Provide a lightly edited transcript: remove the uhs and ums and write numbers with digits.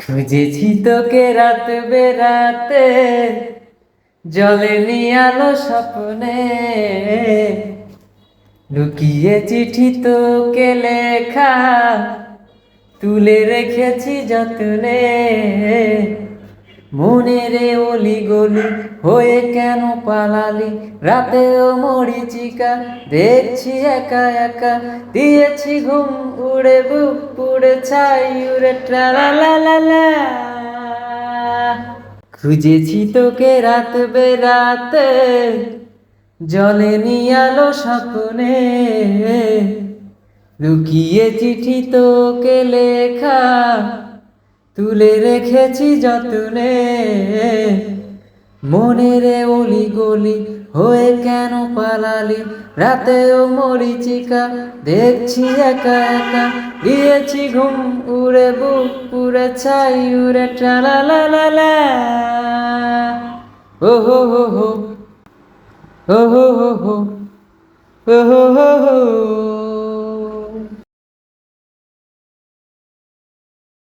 খুঁজেছি তোকে রাত বেরাতে, জলেনি আলো স্বপ্নে, লুকিয়ে চিঠি তোকে লেখা, তুলে রেখেছি যত্নে। মনের অলি গলি হয়ে কেন পালালি, রাতেও মরিচিকা দেখছি একা একা, দিয়েছি ঘুম উড়ে বুক পুড়ে ছাই উড়ে ট্রালালালা। খুঁজেছি তোকে রাত বেরাতে, জলেনি আলো স্বপ্নে, লুকিয়ে চিঠি তোকে লেখা, তুলে রেখেছি যত্নে। মনের অলি গলি হয়ে কেন পালালি, রাতেও মরিচিকা দেখছি একা একা, দিয়েছি ঘুম উড়ে বুক পুড়ে ছাই উড়ে ট্রালালালা। ও হো হো হো, ও হো হো হো, ও হো হো হো।